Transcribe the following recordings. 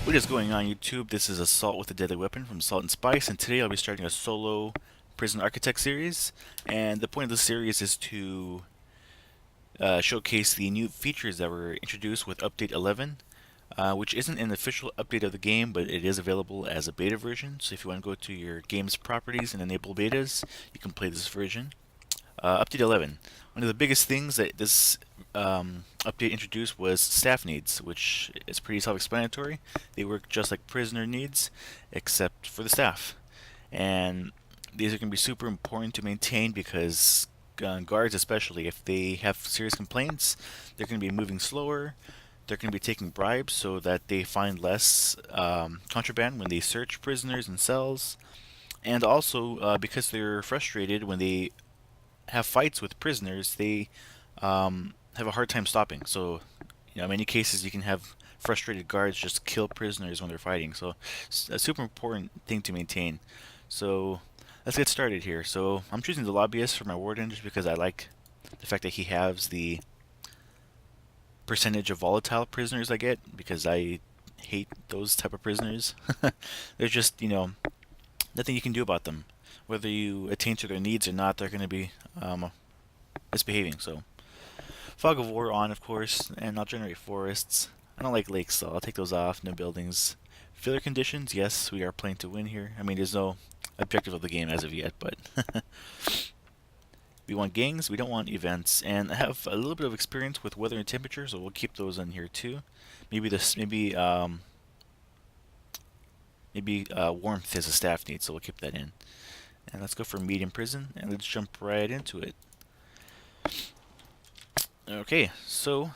What is going on YouTube? This is Assault with a Deadly Weapon from Salt and Spice, and today I'll be starting a solo Prison Architect series. And the point of the series is to showcase the new features that were introduced with Update 11, which isn't an official update of the game, but it is available as a beta version. So if you want to go to your game's properties and enable betas, you can play this version. Update 11. One of the biggest things that this update introduced was staff needs, which is pretty self-explanatory. They work just like prisoner needs, except for the staff. And these are going to be super important to maintain because guards, especially, if they have serious complaints, they're going to be moving slower. They're going to be taking bribes so that they find less contraband when they search prisoners and cells. And also, because they're frustrated when they have fights with prisoners, they have a hard time stopping. So, in many cases, you can have frustrated guards just kill prisoners when they're fighting. So, it's a super important thing to maintain. So, let's get started here. So, I'm choosing the lobbyist for my warden just because I like the fact that he has the percentage of volatile prisoners I get, because I hate those type of prisoners. They're just, nothing you can do about them. Whether you attain to their needs or not, they're going to be misbehaving. So, Fog of War on, of course, and I'll generate forests. I don't like lakes, so I'll take those off. No buildings. Failure conditions, yes, we are playing to win here. I mean, there's no objective of the game as of yet, but we want gangs, we don't want events, and I have a little bit of experience with weather and temperature, so we'll keep those in here too. Maybe warmth is a staff need, so we'll keep that in. And let's go for medium prison, and let's jump right into it. Okay, so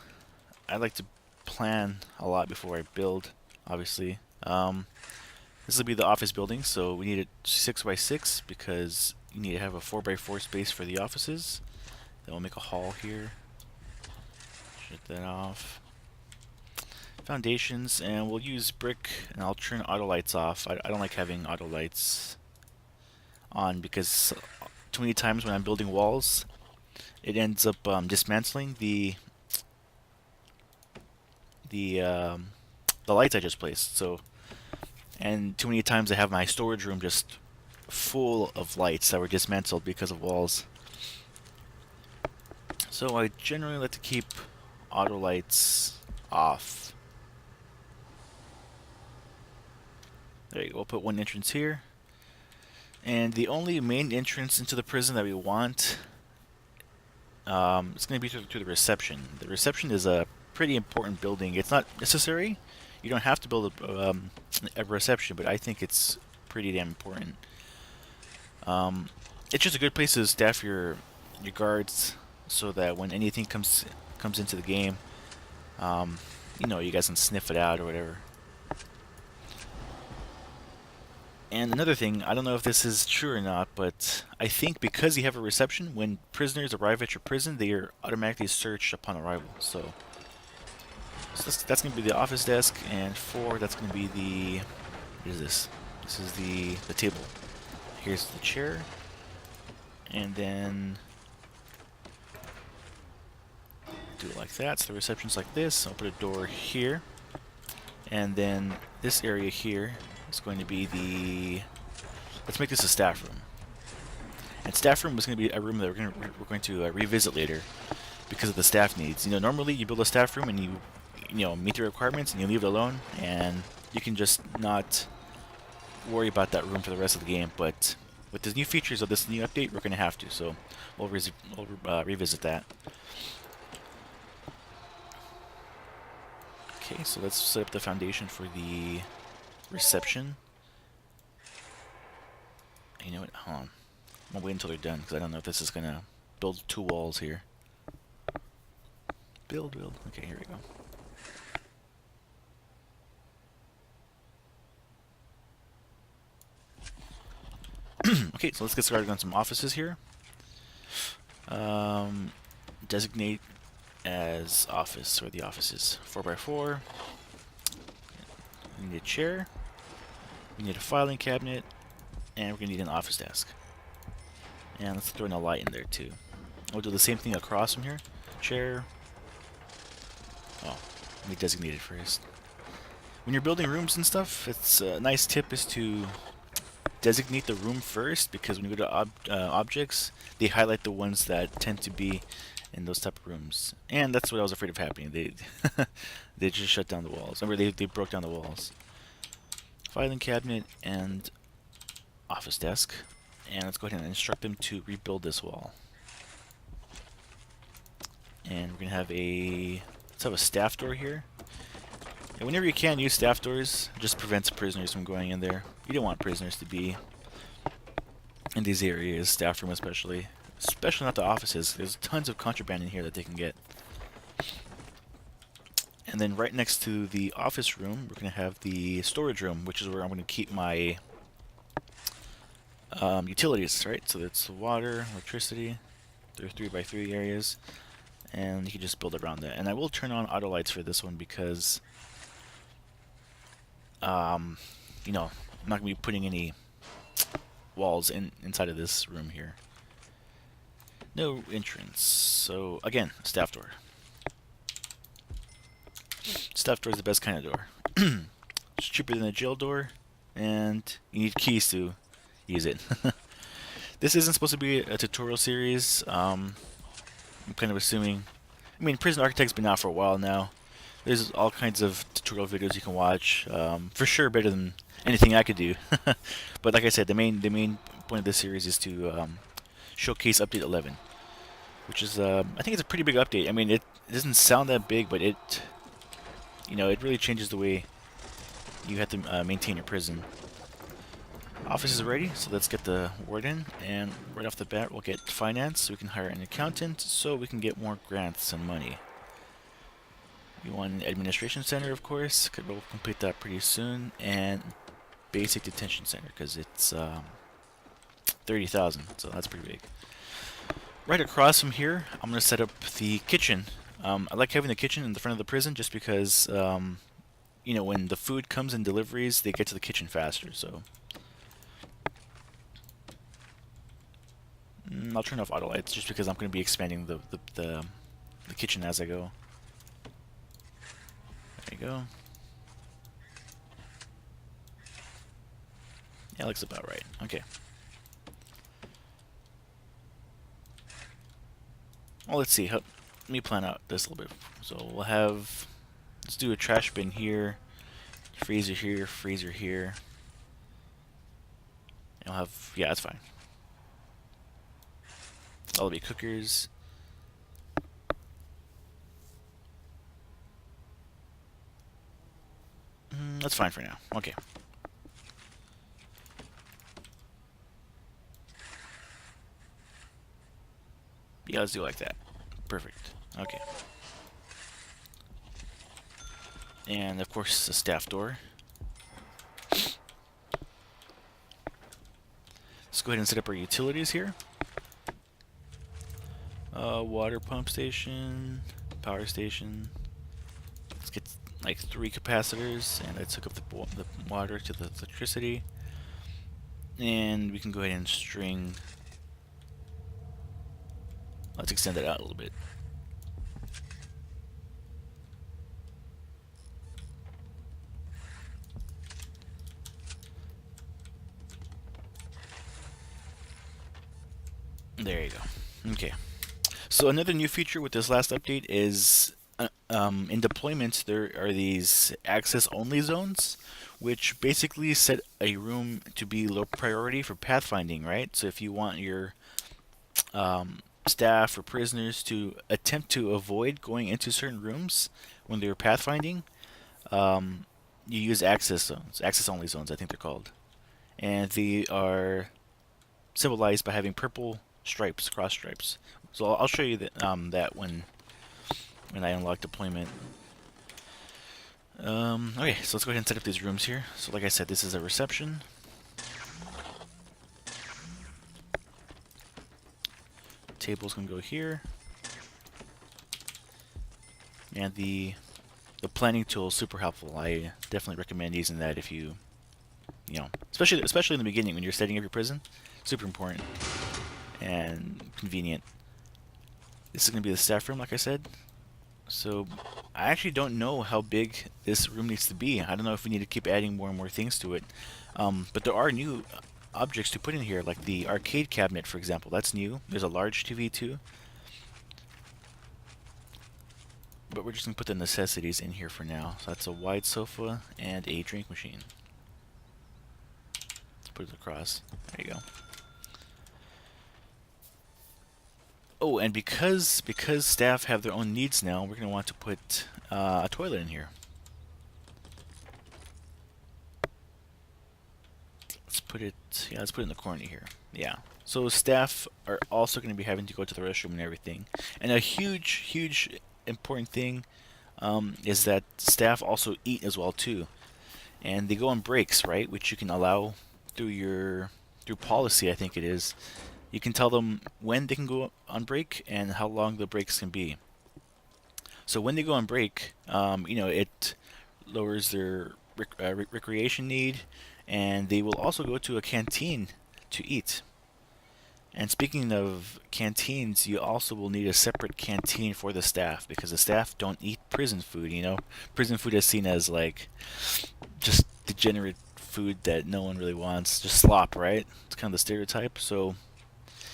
I like to plan a lot before I build, obviously. This will be the office building, so we need it 6x6 because you need to have a 4x4 space for the offices. Then we'll make a hall here. Shut that off. Foundations, and we'll use brick, and I'll turn auto lights off. I don't like having auto lights on because too many times when I'm building walls, it ends up dismantling the lights I just placed. So, and too many times I have my storage room just full of lights that were dismantled because of walls. So I generally like to keep auto lights off. There you go. We'll put one entrance here. And the only main entrance into the prison that we want, it's going to be through the reception. The reception is a pretty important building. It's not necessary. You don't have to build a reception, but I think it's pretty damn important. It's just a good place to staff your guards so that when anything comes into the game, you guys can sniff it out or whatever. And another thing, I don't know if this is true or not, but I think because you have a reception, when prisoners arrive at your prison, they are automatically searched upon arrival. So that's going to be the office desk, and 4, that's going to be the... What is this? This is the table. Here's the chair. And then... do it like that. So the reception's like this. I'll put a door here. And then this area here is going to be the... Let's make this a staff room. And staff room is going to be a room that we're going to revisit later because of the staff needs. Normally you build a staff room and you meet the requirements and you leave it alone, and you can just not worry about that room for the rest of the game. But with the new features of this new update, we're going to have to. So we'll revisit that. Okay, so let's set up the foundation for the reception. You know what? Hold on. I'm gonna wait until they're done because I don't know if this is gonna build 2 walls here. Build. Okay, here we go. Okay, so let's get started on some offices here. Designate as office, or the offices. 4x4. We need a chair. We need a filing cabinet. And we're going to need an office desk. And let's throw in a light in there too. We'll do the same thing across from here. Chair. Oh, let me designate it first. when you're building rooms and stuff, it's a nice tip is to designate the room first, because when you go to objects, they highlight the ones that tend to be in those type of rooms. And that's what I was afraid of happening. They they just shut down the walls. Remember, they broke down the walls. Filing cabinet and office desk. And let's go ahead and instruct them to rebuild this wall. And we're gonna have let's have a staff door here. And whenever you can, use staff doors. It just prevents prisoners from going in there. You don't want prisoners to be in these areas, staff room especially. Especially not the offices. There's tons of contraband in here that they can get. And then right next to the office room, we're going to have the storage room, which is where I'm going to keep my utilities, right? So that's water, electricity. There are 3x3 areas. And you can just build around that. And I will turn on auto lights for this one because, you know, I'm not going to be putting any walls inside of this room here. No entrance. So, again, staff door. Staff door is the best kind of door. It's cheaper than a jail door, and you need keys to use it. This isn't supposed to be a tutorial series. I'm kind of assuming... I mean, Prison Architect's been out for a while now. There's all kinds of tutorial videos you can watch. For sure better than anything I could do. But like I said, the main point of this series is to showcase Update 11. Which is, I think it's a pretty big update. I mean, it doesn't sound that big, but it really changes the way you have to maintain your prison. Office is ready, so let's get the warden, and right off the bat we'll get finance, so we can hire an accountant, so we can get more grants and money. We want an administration center, of course, because we'll complete that pretty soon, and basic detention center, because it's 30,000, so that's pretty big. Right across from here, I'm going to set up the kitchen. I like having the kitchen in the front of the prison just because, you know, when the food comes in deliveries, they get to the kitchen faster, so... I'll turn off auto lights just because I'm going to be expanding the kitchen as I go. There you go. Yeah, looks about right. Okay. Well, let's see. Let me plan out this a little bit. So we'll have... Let's do a trash bin here. Freezer here. Freezer here. And I'll have... Yeah, that's fine. That'll be cookers. That's fine for now. Okay. Yeah, let's do it like that. Perfect. Okay. And of course, the staff door. Let's go ahead and set up our utilities here. Water pump station, power station. Let's get like 3 capacitors, and let's hook up the water to the electricity. And we can go ahead and string. Let's extend it out a little bit. There you go. Okay. So another new feature with this last update is in deployments there are these access-only zones, which basically set a room to be low priority for pathfinding, right? So if you want your staff or prisoners to attempt to avoid going into certain rooms when they're pathfinding, you use access zones, access-only zones, I think they're called. And they are symbolized by having purple stripes, cross stripes. So I'll show you that when I unlock deployment. Okay, so let's go ahead and set up these rooms here. So like I said, this is a reception. Table's gonna go here. And the planning tool is super helpful. I definitely recommend using that if you know, especially in the beginning when you're setting up your prison. Super important and convenient. This is going to be the staff room, like I said. So I actually don't know how big this room needs to be. I don't know if we need to keep adding more and more things to it. But there are new objects to put in here, like the arcade cabinet, for example. That's new. There's a large TV too. But we're just going to put the necessities in here for now. So that's a wide sofa and a drink machine. Let's put it across. There you go. Oh, and because staff have their own needs now, we're going to want to put a toilet in here. Let's put it in the corner here. Yeah. So staff are also going to be having to go to the restroom and everything. And a huge important thing is that staff also eat as well too. And they go on breaks, right? Which you can allow through policy, I think it is. You can tell them when they can go on break and how long the breaks can be. So when they go on break, it lowers their recreation need, and they will also go to a canteen to eat. And speaking of canteens, you also will need a separate canteen for the staff, because the staff don't eat prison food, Prison food is seen as like just degenerate food that no one really wants, just slop, right? It's kind of the stereotype. So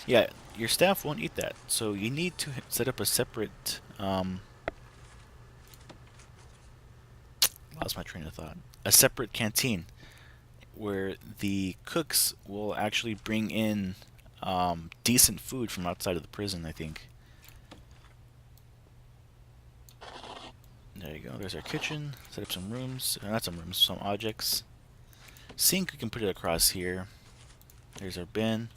yeah, your staff won't eat that. So you need to set up a separate lost my train of thought. A separate canteen where the cooks will actually bring in decent food from outside of the prison, I think. There you go. There's our kitchen. Set up some rooms. Not some rooms, some objects. Sink, we can put it across here. There's our bin.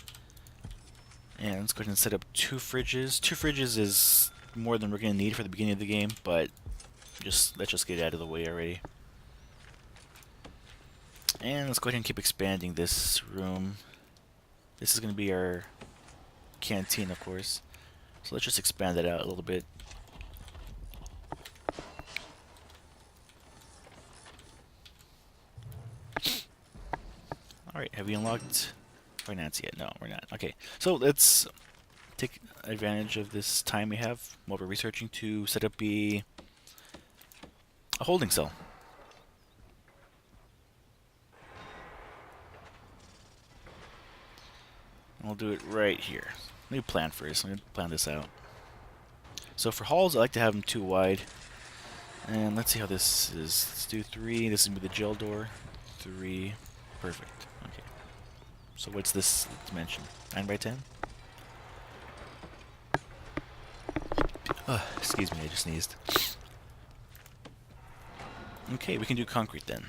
And let's go ahead and set up 2 fridges. 2 fridges is more than we're going to need for the beginning of the game, but let's just get it out of the way already. And let's go ahead and keep expanding this room. This is going to be our canteen, of course. So let's just expand it out a little bit. Alright, have we unlocked finance yet? No, we're not. Okay, so let's take advantage of this time we have while we're researching to set up a holding cell. We'll do it right here. Let me plan first. Let me plan this out. So for halls, I like to have them 2 wide. And let's see how this is. Let's do 3. This is going to be the jail door. 3. Perfect. Okay. So what's this dimension? 9 by 10? Excuse me, I just sneezed. Okay, we can do concrete then.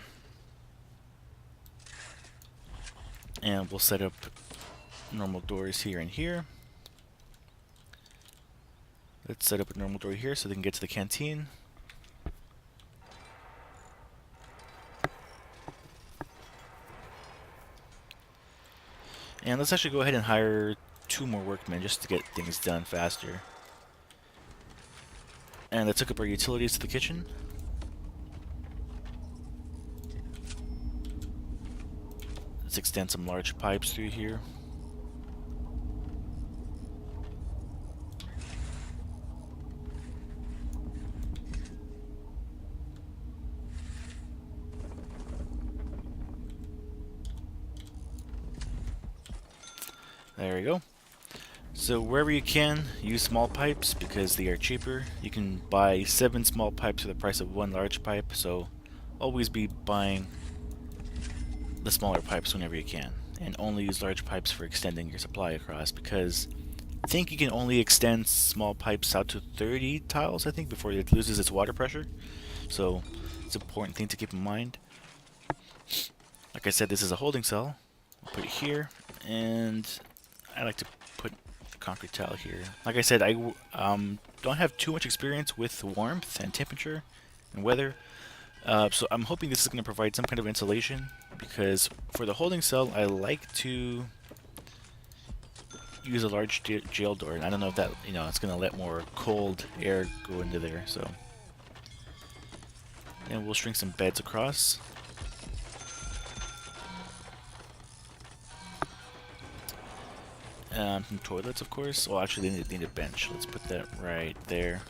And we'll set up normal doors here and here. Let's set up a normal door here so they can get to the canteen. And let's actually go ahead and hire 2 more workmen just to get things done faster. And let's hook up our utilities to the kitchen. Let's extend some large pipes through here. There we go. So wherever you can, use small pipes because they are cheaper. You can buy 7 small pipes for the price of 1 large pipe, so always be buying the smaller pipes whenever you can. And only use large pipes for extending your supply across, because I think you can only extend small pipes out to 30 tiles, I think, before it loses its water pressure. So it's an important thing to keep in mind. Like I said, this is a holding cell. I'll put it here, and I like to put a concrete tile here. Like I said, I don't have too much experience with warmth and temperature and weather, so I'm hoping this is going to provide some kind of insulation, because for the holding cell, I like to use a large jail door, and I don't know if that, it's going to let more cold air go into there, so. And we'll string some beds across. Some toilets, of course. Well, actually, they need a bench. Let's put that right there.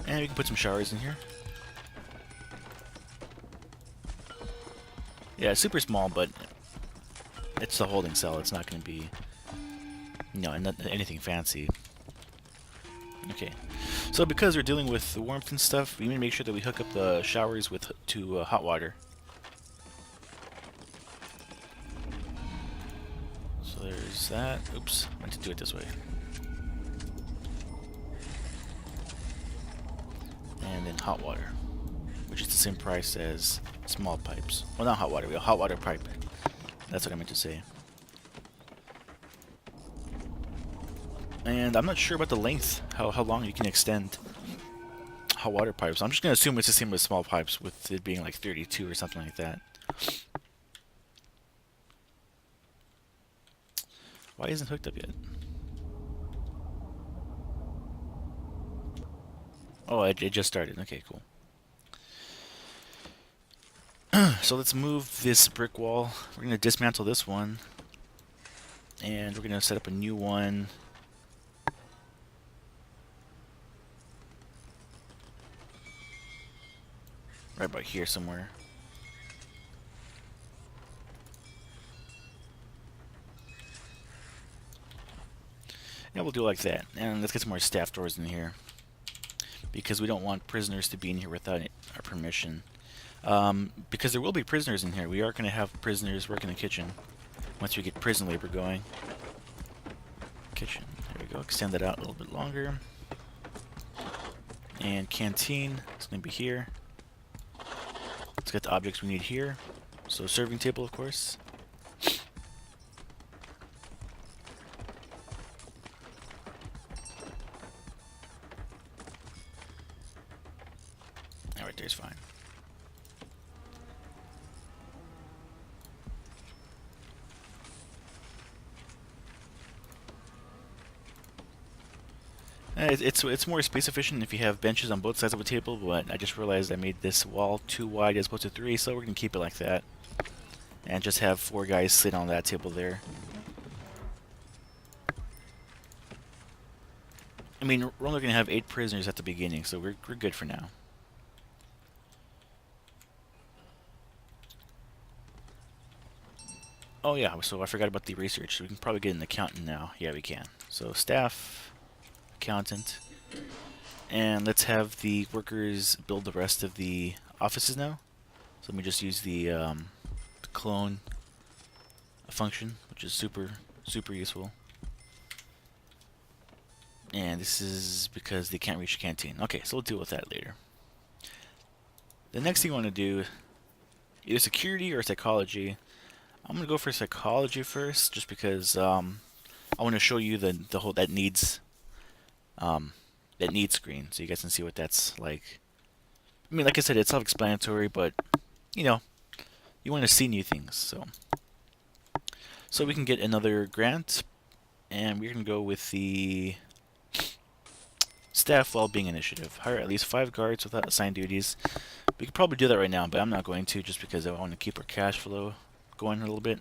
And we can put some showers in here. Yeah, super small, but it's the holding cell. It's not going to be, not anything fancy. Okay, so because we're dealing with the warmth and stuff, we need to make sure that we hook up the showers to hot water. So there's that. Oops, I meant to do it this way. And then hot water, which is the same price as small pipes. Well, not hot water, we have hot water pipe. That's what I meant to say. And I'm not sure about the length, how long you can extend hot water pipes. I'm just going to assume it's the same with small pipes, with it being like 32 or something like that. Why isn't it hooked up yet? Oh, it just started. Okay, cool. So let's move this brick wall. We're going to dismantle this one. And we're going to set up a new one. Right about here somewhere. Yeah, we'll do it like that. And let's get some more staff doors in here, because we don't want prisoners to be in here without our permission. Because there will be prisoners in here. We are going to have prisoners work in the kitchen once we get prison labor going. Kitchen. There we go. Extend that out a little bit longer. And canteen. It's going to be here. Let's get the objects we need here. So serving table, of course. Alright, there's fine. It's more space efficient if you have benches on both sides of a table, but I just realized I made this wall too wide as opposed to 3, so we're going to keep it like that. And just have 4 guys sit on that table there. I mean, we're only going to have 8 prisoners at the beginning, so we're good for now. Oh yeah, so I forgot about the research. So we can probably get an accountant now. Yeah, we can. So staff, accountant, and let's have the workers build the rest of the offices now. So let me just use the clone function, which is super useful. And this is because they can't reach the canteen. Okay, so we'll deal with that later. The next thing I want to do, either security or psychology. I'm gonna go for psychology first, just because I want to show you the whole that needs screen, so you guys can see what that's like. I mean, like I said, it's self-explanatory, but you want to see new things. So we can get another grant, and we're gonna go with the staff well-being initiative. Hire at least 5 guards without assigned duties. We could probably do that right now, but I'm not going to, just because I want to keep our cash flow going a little bit.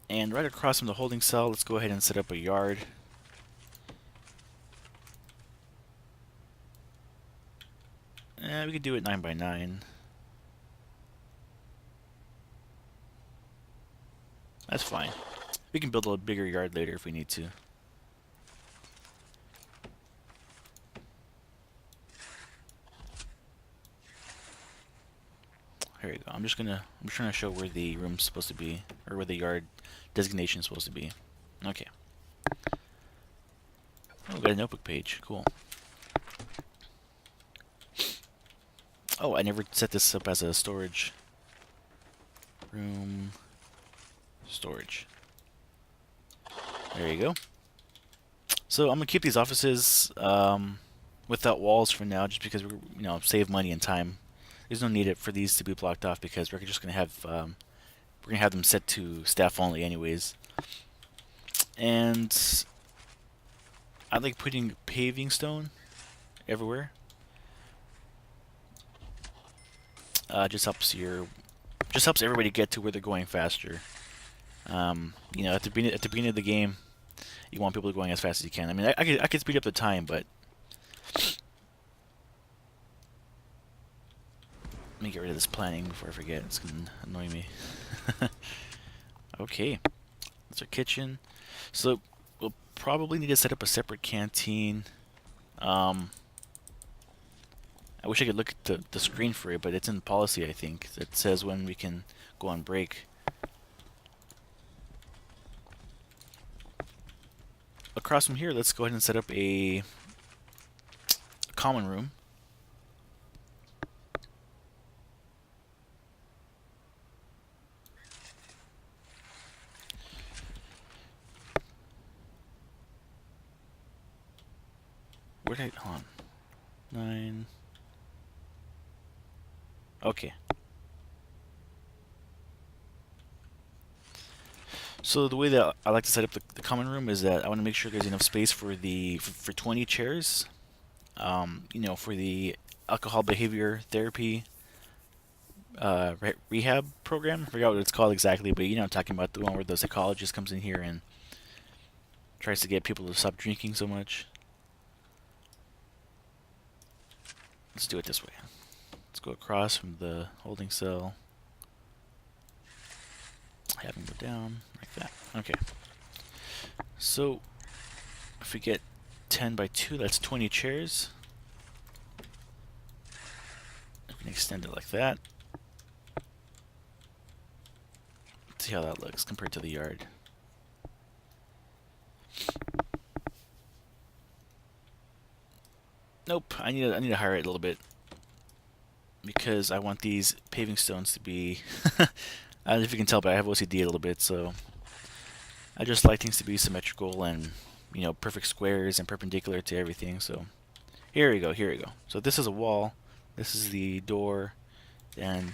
And right across from the holding cell, let's go ahead and set up a yard. We could do it 9 by 9. That's fine. We can build a bigger yard later if we need to. Here we go. I'm trying to show where the room's supposed to be, or where the yard designation is supposed to be. Okay. Oh, we got a notebook page. Cool. Oh, I never set this up as a storage. Room. Storage. There you go. So I'm gonna keep these offices without walls for now, just because we save money and time. There's no need for these to be blocked off, because we're just gonna have them set to staff only anyways. And I like putting paving stone everywhere. Just helps everybody get to where they're going faster. At the beginning of the game, you want people going as fast as you can. I mean, I could speed up the time, but me get rid of this planning before I forget. It's gonna annoy me. Okay, that's our kitchen. So we'll probably need to set up a separate canteen. I wish I could look at the screen for it, but it's in policy, I think, that says when we can go on break. Across from here, let's go ahead and set up a common room. Where did I... hold on. 9... Okay. So the way that I like to set up the common room is that I want to make sure there's enough space for the for 20 chairs. You know, for the alcohol behavior therapy rehab program. I forgot what it's called exactly, but you know, I'm talking about the one where the psychologist comes in here and tries to get people to stop drinking so much. Let's do it this way. Let's go across from the holding cell. Have him go down like that. Okay. So if we get 10 by 2, that's 20 chairs. We can extend it like that. Let's see how that looks compared to the yard. Nope, I need to hire it a little bit because I want these paving stones to be I don't know if you can tell, but I have OCD a little bit, so I just like things to be symmetrical and, you know, perfect squares and perpendicular to everything. So here we go, here we go. So this is a wall, this is the door, and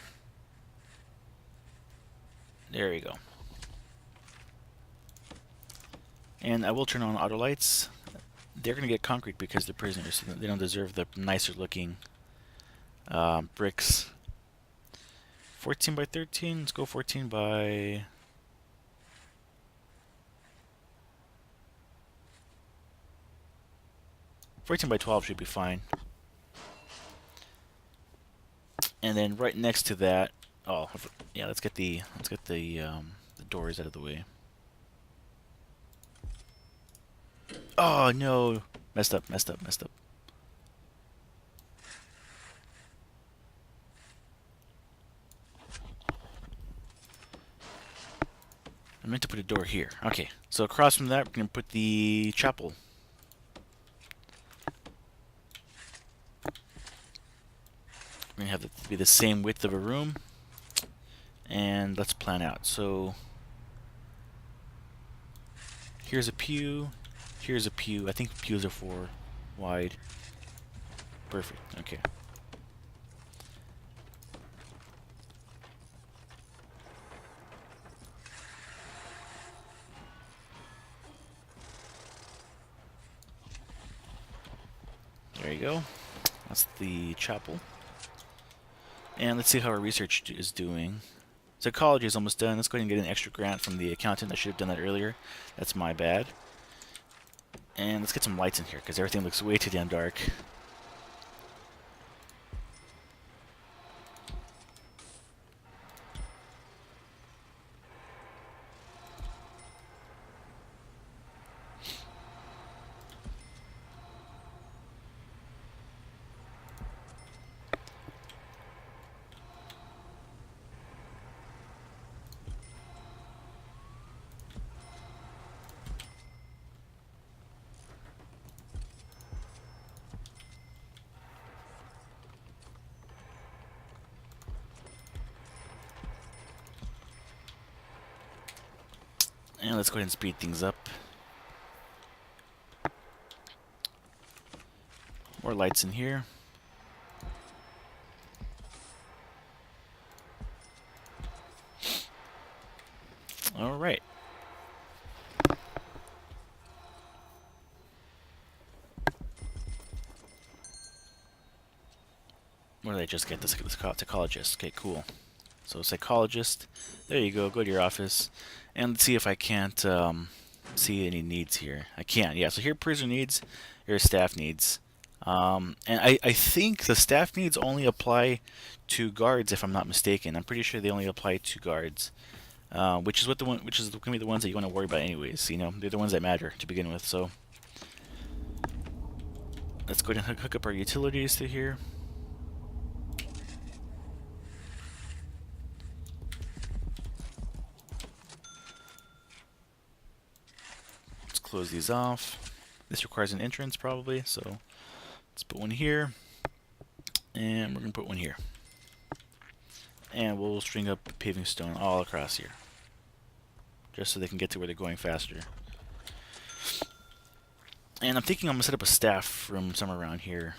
there we go. And I will turn on auto lights. They're going to get concrete because they're prisoners, so they don't deserve the nicer looking bricks. 14 by 13, let's go 14 by... $14 by 12 should be fine. And then right next to that, oh yeah, let's get the doors out of the way. Oh no, messed up. I meant to put a door here. Okay, so across from that, we're gonna put the chapel. We're gonna have it be the same width of a room, and let's plan out. So here's a pew, here's a pew. I think pews are 4 wide. Perfect. Okay. There you go. That's the chapel. And let's see how our research is doing. Psychology is almost done. Let's go ahead and get an extra grant from the accountant. I should have done that earlier. That's my bad. And let's get some lights in here because everything looks way too damn dark. And let's go ahead and speed things up. More lights in here. All right. Where did I just get this psychologist? Okay, cool. So psychologist, there you go. Go to your office, and let's see if I can't see any needs here. I can, yeah. So here, prisoner needs. Here, staff needs. And I think the staff needs only apply to guards, if I'm not mistaken. I'm pretty sure they only apply to guards, which is gonna be the ones that you want to worry about anyways. You know, they're the ones that matter to begin with. So let's go ahead and hook up our utilities to here. Let's close these off. This requires an entrance probably, so let's put one here, and we're gonna put one here. And we'll string up paving stone all across here, just so they can get to where they're going faster. And I'm thinking I'm gonna set up a staff room somewhere around here.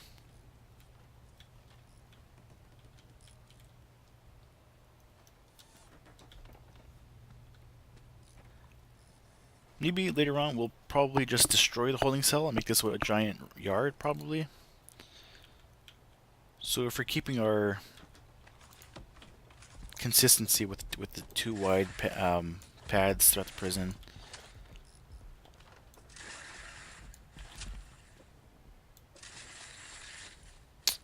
Maybe later on we'll probably just destroy the holding cell and make this a giant yard, probably. So if we're keeping our consistency with the two wide pads throughout the prison,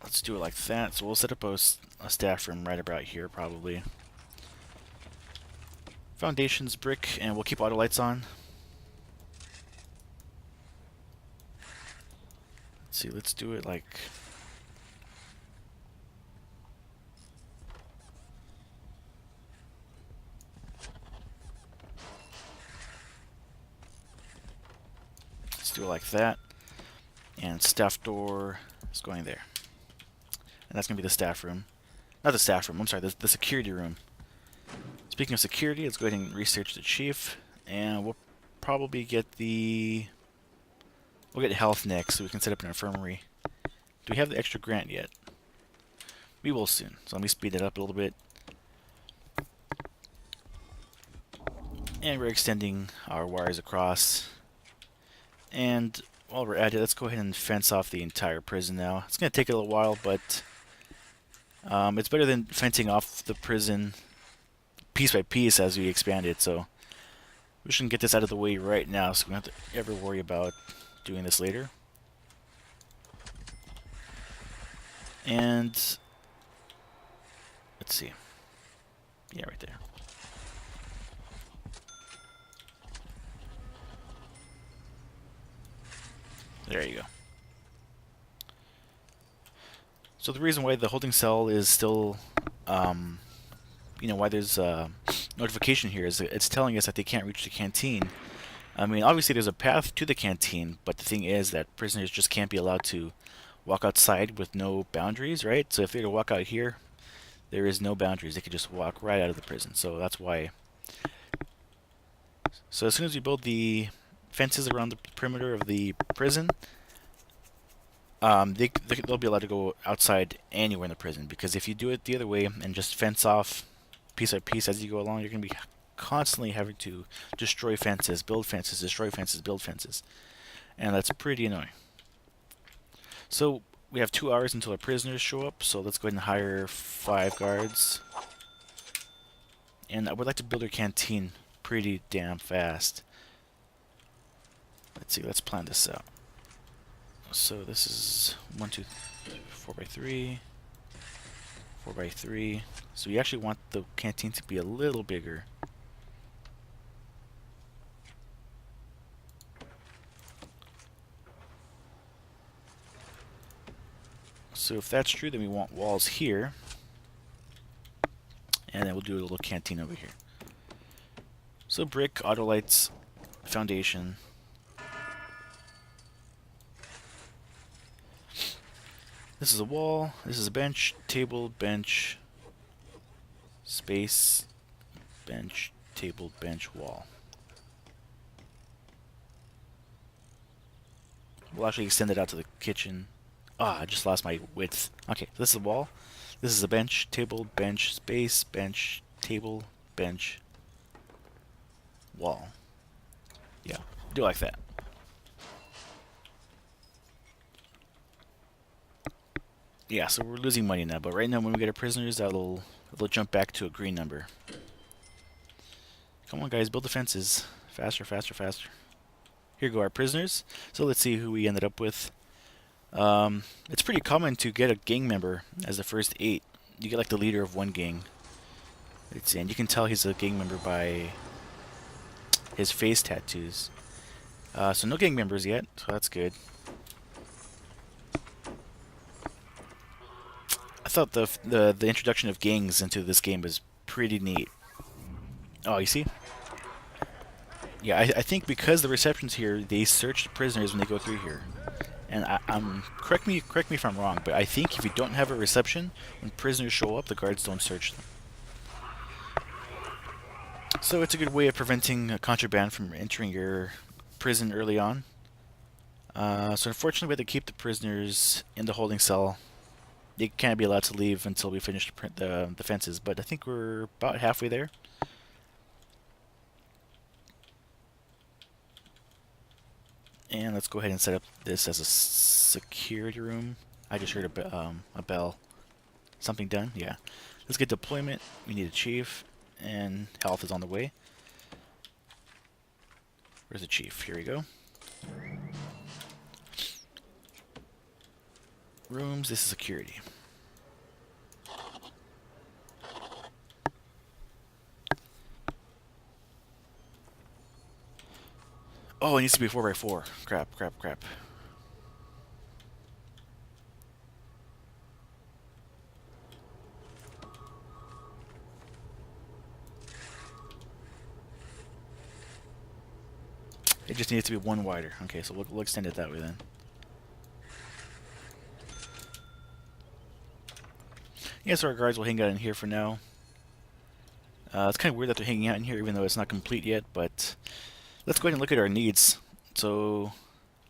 let's do it like that. So we'll set up a staff room right about here, probably. Foundations brick, and we'll keep auto lights on. Let's see, let's do it like... Let's do it like that. And staff door is going there. And that's going to be the staff room. Not the staff room, I'm sorry, the security room. Speaking of security, let's go ahead and research the chief. And we'll probably get the... We'll get health next, so we can set up an infirmary. Do we have the extra grant yet? We will soon. So let me speed it up a little bit. And we're extending our wires across. And while we're at it, let's go ahead and fence off the entire prison now. It's going to take a little while, but it's better than fencing off the prison piece by piece as we expand it. So we should get this out of the way right now, so we don't have to ever worry about doing this later. And let's see. Yeah, right there. There you go. So the reason why the holding cell is still, you know, why there's a notification here is that it's telling us that they can't reach the canteen. I mean, obviously there's a path to the canteen, but the thing is that prisoners just can't be allowed to walk outside with no boundaries, right? So if they were to walk out here, there is no boundaries. They could just walk right out of the prison. So that's why. So as soon as we build the fences around the perimeter of the prison, they'll be allowed to go outside anywhere in the prison. Because if you do it the other way and just fence off piece by piece as you go along, you're going to be constantly having to destroy fences, build fences, destroy fences, build fences. And that's pretty annoying. So we have 2 hours until our prisoners show up, so let's go ahead and hire 5 guards. And I would like to build our canteen pretty damn fast. Let's see, let's plan this out. So this is 1, 2, 4 by 3, 4 by 3. So we actually want the canteen to be a little bigger. So if that's true, then we want walls here. And then we'll do a little canteen over here. So brick, auto lights, foundation. This is a wall, this is a bench, table, bench, space, bench, table, bench, wall. We'll actually extend it out to the kitchen. Ah, I just lost my width. Okay, so this is a wall. This is a bench, table, bench, space, bench, table, bench, wall. Yeah, do it like that. Yeah, so we're losing money now, but right now when we get our prisoners, it'll jump back to a green number. Come on, guys, build the fences. Faster, faster, faster. Here go our prisoners. So let's see who we ended up with. It's pretty common to get a gang member as the first 8. You get like the leader of one gang. And you can tell he's a gang member by his face tattoos. So no gang members yet, so that's good. I thought the introduction of gangs into this game was pretty neat. Oh, you see? Yeah, I think because the receptions here, they search prisoners when they go through here. And correct me if I'm wrong, but I think if you don't have a reception, when prisoners show up, the guards don't search them. So it's a good way of preventing contraband from entering your prison early on. So unfortunately, we have to keep the prisoners in the holding cell. They can't be allowed to leave until we finish the fences, but I think we're about halfway there. And let's go ahead and set up this as a security room. I just heard a bell. Something done? Yeah. Let's get deployment. We need a chief, and health is on the way. Where's the chief? Here we go. Rooms, this is security. Oh, it needs to be 4x4. Crap. It just needs to be one wider. Okay, so we'll extend it that way then. Yeah, so our guards will hang out in here for now. It's kind of weird that they're hanging out in here even though it's not complete yet, but let's go ahead and look at our needs. So,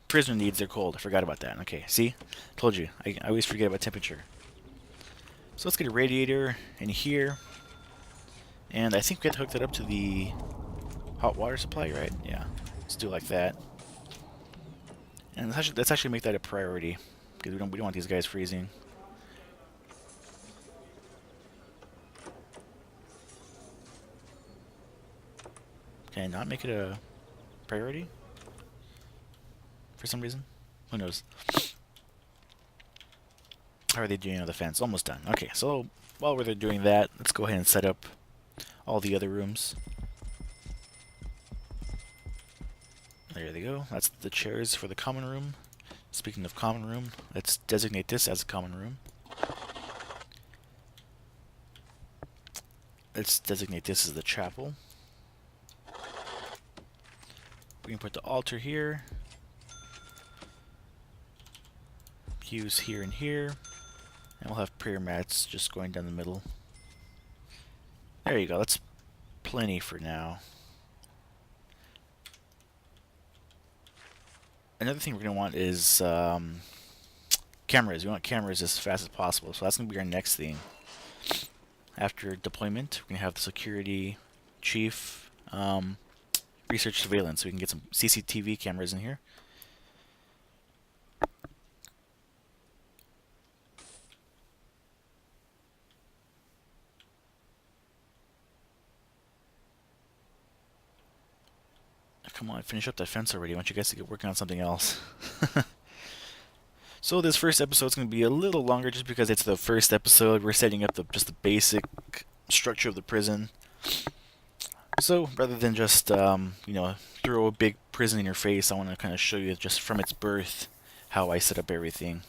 prisoner needs, they're cold. I forgot about that. Okay, see? Told you. I always forget about temperature. So let's get a radiator in here. And I think we have to hook that up to the hot water supply, right? Yeah. Let's do it like that. And let's actually make that a priority. Because we don't want these guys freezing. Can I not make it a priority? For some reason? Who knows? How are they doing on the fence? Almost done. Okay, so while we're doing that, let's go ahead and set up all the other rooms. There they go. That's the chairs for the common room. Speaking of common room, let's designate this as a common room. Let's designate this as the chapel. We can put the altar here. Pews here and here. And we'll have prayer mats just going down the middle. There you go. That's plenty for now. Another thing we're going to want is cameras. We want cameras as fast as possible. So that's going to be our next thing. After deployment, we're going to have the security chief research surveillance. So we can get some CCTV cameras in here. Come on, finish up that fence already. I want you guys to get working on something else. So this first episode is going to be a little longer just because it's the first episode. We're setting up just the basic structure of the prison. So rather than just throw a big prison in your face, I want to kind of show you just from its birth how I set up everything.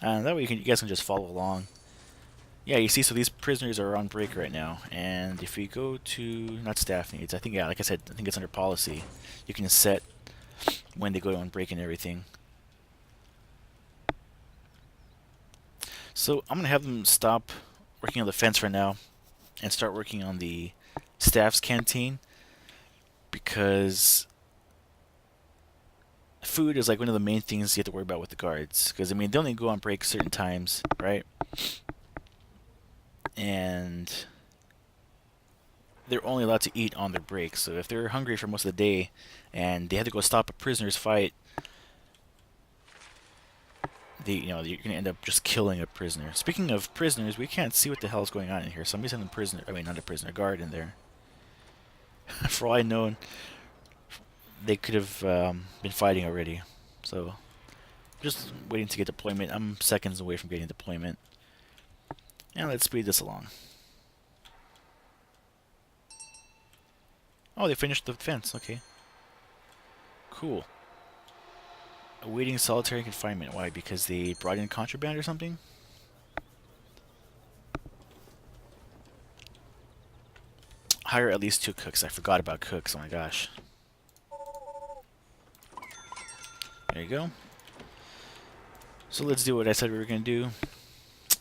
And that way you guys can just follow along. Yeah, you see, so these prisoners are on break right now, and if we go to, not staff needs, I think, yeah, like I said, I think it's under policy. You can set when they go on break and everything. So I'm going to have them stop working on the fence for now and start working on the staff's canteen, because food is like one of the main things you have to worry about with the guards. Because, I mean, they only go on break certain times, right? And they're only allowed to eat on their break. So if they're hungry for most of the day and they have to go stop a prisoner's fight, you're gonna end up just killing a prisoner. Speaking of prisoners, we can't see what the hell is going on in here. Somebody's in the prisoner. I mean, not a prisoner, guard in there. For all I know, they could have been fighting already. So just waiting to get deployment. I'm seconds away from getting deployment. And let's speed this along. Oh, they finished the fence. Okay. Cool. Awaiting solitary confinement. Why? Because they brought in contraband or something? Hire at least 2 cooks. I forgot about cooks. Oh my gosh. There you go. So let's do what I said we were going to do.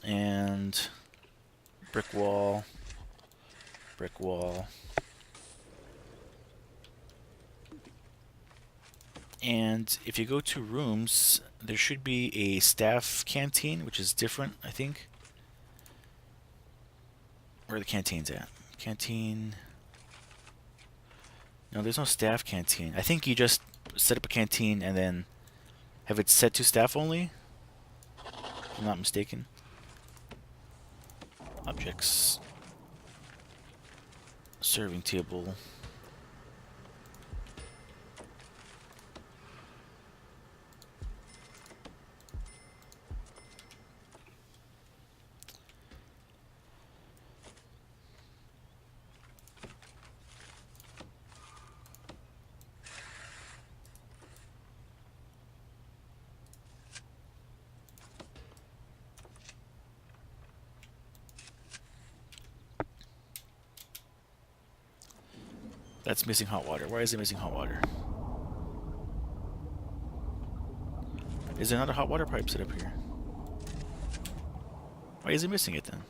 And brick wall. Brick wall. And if you go to rooms, there should be a staff canteen, which is different, I think. Where are the canteens at? Canteen. No, there's no staff canteen. I think you just set up a canteen and then have it set to staff only, if I'm not mistaken. Objects. Serving table. That's missing hot water. Why is it missing hot water? Is there not a hot water pipe set up here? Why is it missing it then?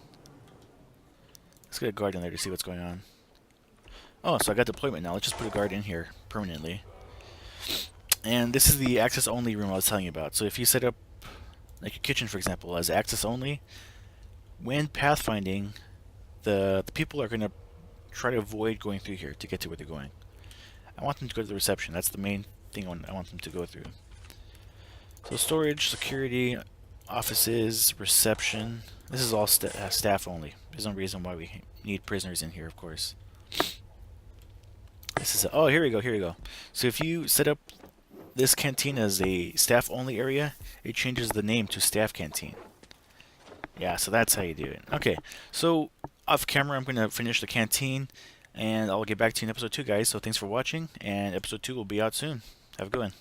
Let's get a guard in there to see what's going on. Oh, so I got deployment now. Let's just put a guard in here permanently. And this is the access only room I was telling you about. So if you set up like a kitchen, for example, as access only, when pathfinding, the people are going to try to avoid going through here to get to where they're going. I want them to go to the reception. That's the main thing I want them to go through. So storage, security, offices, reception. This is all staff only. There's no reason why we need prisoners in here, of course. This is oh, here we go, here we go. So if you set up this canteen as a staff only area, it changes the name to staff canteen. Yeah, so that's how you do it. Okay, so off camera, I'm going to finish the canteen, and I'll get back to you in episode 2, guys. So thanks for watching, and episode 2 will be out soon. Have a good one.